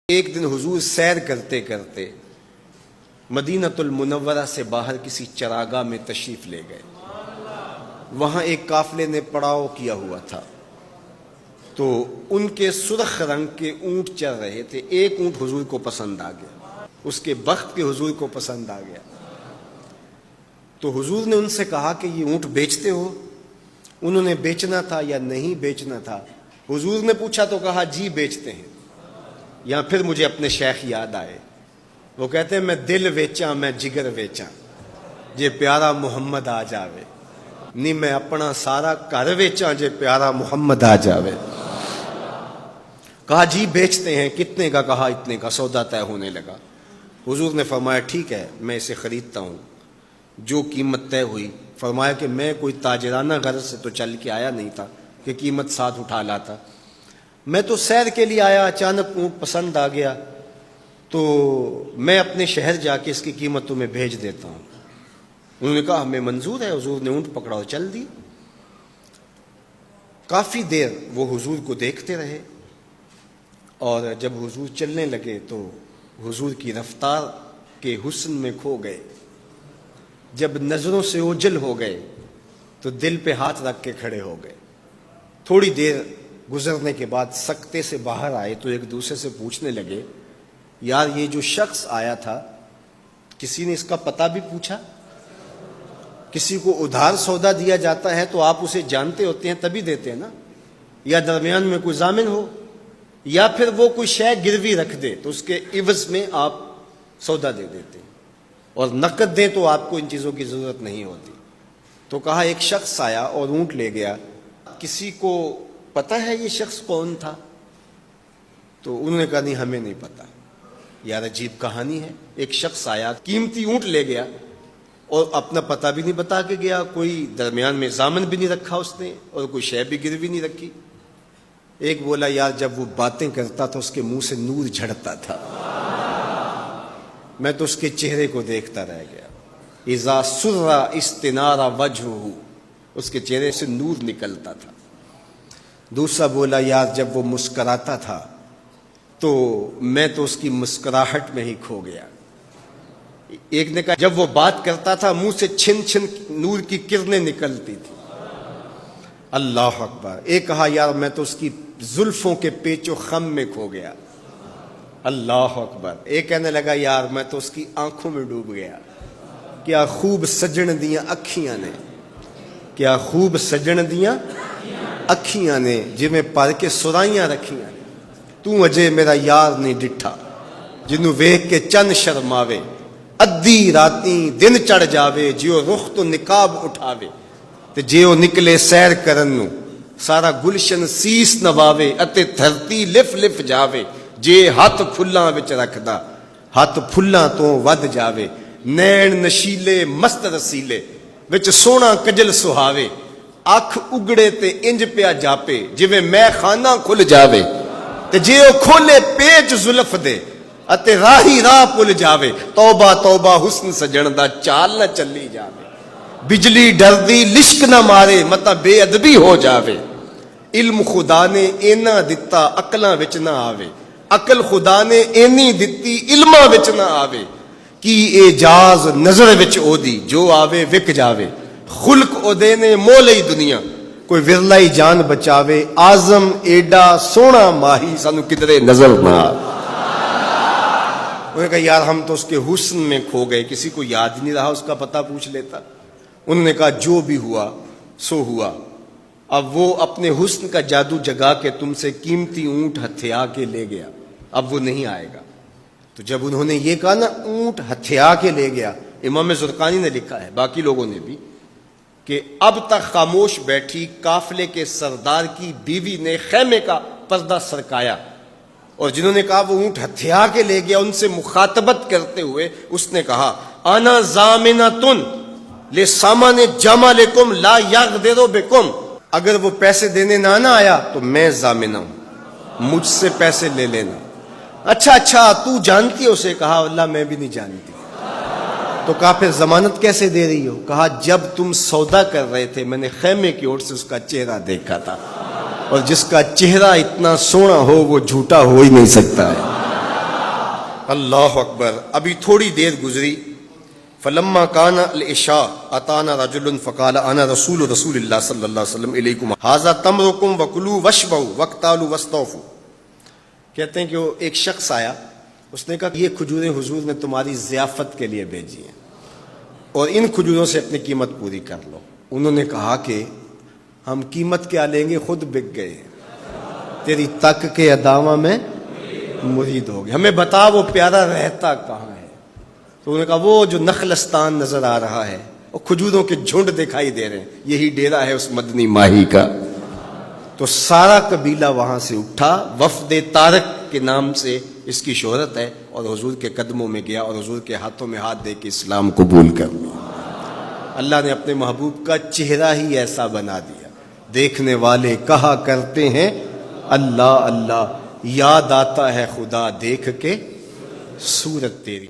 ایک دن حضور سیر کرتے کرتے مدینۃ المنورہ سے باہر کسی چراگاہ میں تشریف لے گئے۔ وہاں ایک قافلے نے پڑاؤ کیا ہوا تھا، تو ان کے سرخ رنگ کے اونٹ چل رہے تھے۔ ایک اونٹ حضور کو پسند آ گیا، اس کے بخت کے حضور کو پسند آ گیا، تو حضور نے ان سے کہا کہ یہ اونٹ بیچتے ہو؟ انہوں نے بیچنا تھا یا نہیں بیچنا تھا؟ حضور نے پوچھا تو کہا جی بیچتے ہیں۔ یا پھر مجھے اپنے شیخ یاد آئے، وہ کہتے ہیں میں دل ویچاں میں جگر ویچاں جے پیارا محمد آ جاوے، نہیں میں اپنا سارا گھر ویچاں جے پیارا محمد آ جاوے۔ کہا جی بیچتے ہیں، کتنے کا؟ کہا اتنے کا۔ سودا طے ہونے لگا۔ حضور نے فرمایا ٹھیک ہے میں اسے خریدتا ہوں۔ جو قیمت طے ہوئی، فرمایا کہ میں کوئی تاجرانہ غرض سے تو چل کے آیا نہیں تھا کہ قیمت ساتھ اٹھا لاتا، میں تو سیر کے لیے آیا، اچانک اونٹ پسند آ گیا تو میں اپنے شہر جا کے اس کی قیمت تمہیں بھیج دیتا ہوں۔ انہوں نے کہا ہمیں منظور ہے۔ حضور نے اونٹ پکڑا اور چل دی۔ کافی دیر وہ حضور کو دیکھتے رہے، اور جب حضور چلنے لگے تو حضور کی رفتار کے حسن میں کھو گئے۔ جب نظروں سے اوجھل ہو گئے تو دل پہ ہاتھ رکھ کے کھڑے ہو گئے۔ تھوڑی دیر گزرنے کے بعد سکتے سے باہر آئے تو ایک دوسرے سے پوچھنے لگے یار یہ جو شخص آیا تھا کسی نے اس کا پتہ بھی پوچھا؟ کسی کو ادھار سودا دیا جاتا ہے تو آپ اسے جانتے ہوتے ہیں تبھی دیتے ہیں نا، یا درمیان میں کوئی ضامن ہو، یا پھر وہ کوئی شے گروی رکھ دے تو اس کے عوض میں آپ سودا دے دیتے ہیں، اور نقد دیں تو آپ کو ان چیزوں کی ضرورت نہیں ہوتی۔ تو کہا ایک شخص آیا اور اونٹ لے گیا، کسی کو پتہ ہے یہ شخص کون تھا؟ تو انہوں نے کہا نہیں ہمیں نہیں پتہ۔ یار عجیب کہانی ہے، ایک شخص آیا قیمتی اونٹ لے گیا اور اپنا پتہ بھی نہیں بتا کے گیا، کوئی درمیان میں ضامن بھی نہیں رکھا اس نے، اور کوئی شے بھی گروی نہیں رکھی۔ ایک بولا یار جب وہ باتیں کرتا تھا اس کے منہ سے نور جھڑتا تھا، میں تو اس کے چہرے کو دیکھتا رہ گیا۔ اذا سر استنار وجہہ، اس کے چہرے سے نور نکلتا تھا۔ دوسرا بولا یار جب وہ مسکراتا تھا تو میں تو اس کی مسکراہٹ میں ہی کھو گیا۔ ایک نے کہا جب وہ بات کرتا تھا منہ سے چھن چھن نور کی کرنیں نکلتی تھی۔ اللہ اکبر۔ ایک کہا یار میں تو اس کی زلفوں کے پیچ و خم میں کھو گیا۔ اللہ اکبر۔ ایک کہنے لگا یار میں تو اس کی آنکھوں میں ڈوب گیا، کیا خوب سجن دیاں اکھیاں نے، کیا خوب سجن دیاں اکھیاں نے جویں پر کے سرائیاں رکھیاں نے، تو اجے میرا یار نہیں ڈٹھا جنوں ویکھ کے چن شرماوے، ادھی راتیں دن چڑھ جاوے جیو رخ تو نقاب اٹھاوے، تے جیو نکلے سیر کرن نو سارا گلشن سیس نواوے، اتے دھرتی لف لف جاوے جے ہاتھ پھلاں وچ رکھدا ہاتھ پھلاں تو ود جاوے، نین نشیلے مست رسیلے وچ سونا کجل سہاوے، اکھ اگڑے تے انج پیا جاپے جویں میں خانہ کھل جاوے، تے جے او کھولے پیچ زلف دے اتے راہی راہ پل جاوے، توبہ توبہ حسن سجن دا چال نہ چلی جاوے، بجلی ڈردی لشک نہ مارے متا بے ادبی ہو جاوے، علم خدا نے اینا دتا عقلاں وچ نہ آوے، عقل خدا نے اینی دتی علماں وچ نہ آوے، کی اعجاز نظر وچ او دی جو آوے وک جاوے، خلق او دے نے مولئی دنیا کوئی ورلائی جان بچاوے، آزم ایڈا سونا ماہی سانو کدرے نظر نہ آوے۔ انہوں نے کہا یار ہم تو اس کے حسن میں کھو گئے، کسی کو یاد ہی نہیں رہا اس کا پتہ پوچھ لیتا۔ انہوں نے کہا جو بھی ہوا سو ہوا، اب وہ اپنے حسن کا جادو جگا کے تم سے قیمتی اونٹ ہتھیا کے لے گیا، اب وہ نہیں آئے گا۔ تو جب انہوں نے یہ کہا نا اونٹ ہتھیا کے لے گیا، امام زرقانی نے لکھا ہے باقی لوگوں نے بھی کہ اب تک خاموش بیٹھی قافلے کے سردار کی بیوی نے خیمے کا پردہ سرکایا، اور جنہوں نے کہا وہ اونٹ ہتھیا کے لے گیا ان سے مخاطبت کرتے ہوئے اس نے کہا انا ضامنۃ لسامان جمالکم لا یغدر بکم، اگر وہ پیسے دینے نہ آیا تو میں ضامنہ ہوں، مجھ سے پیسے لے لینا۔ اچھا تو جانتی ہے اسے؟ کہا اللہ میں بھی نہیں جانتی۔ تو کہا پھر ضمانت کیسے دے رہی ہو؟ کہا جب تم سودا کر رہے تھے میں نے خیمے کی اوٹ سے اس کا چہرہ دیکھا تھا، اور جس کا چہرہ اتنا سونا ہو وہ جھوٹا ہو ہی نہیں سکتا ہے۔ اللہ اکبر. ابھی تھوڑی دیر گزری. فلما کان العشاء اتانا رجل فقال انا رسول اللہ صلی اللہ علیہ وسلم الیکم ھذا تمرکم وکلوا واشبعوا واقتالوا واستوفوا. کہتے ہیں کہ وہ ایک شخص آیا, اس نے کہا کہ یہ کھجوریں حضور نے تمہاری ضیافت کے لیے بھیجی ہیں اور ان کھجوروں سے اپنی قیمت پوری کر لو. انہوں نے کہا کہ ہم قیمت کیا لیں گے, خود بک گئے, تیری تک کے ادامہ میں مرید ہو گئے, ہمیں بتا وہ پیارا رہتا کہاں ہے. تو انہوں نے کہا وہ جو نخلستان نظر آ رہا ہے, اور کھجوروں کے جھنڈ دکھائی دے رہے ہیں, یہی ڈیرا ہے اس مدنی ماہی کا. تو سارا قبیلہ وہاں سے اٹھا, وفد طارق کے نام سے اس کی شہرت ہے, اور حضور کے قدموں میں گیا اور حضور کے ہاتھوں میں ہاتھ دے کے اسلام قبول کر لیا. اللہ نے اپنے محبوب کا چہرہ ہی ایسا بنا دیا, دیکھنے والے کہا کرتے ہیں اللہ اللہ, یاد آتا ہے خدا دیکھ کے صورت تیری.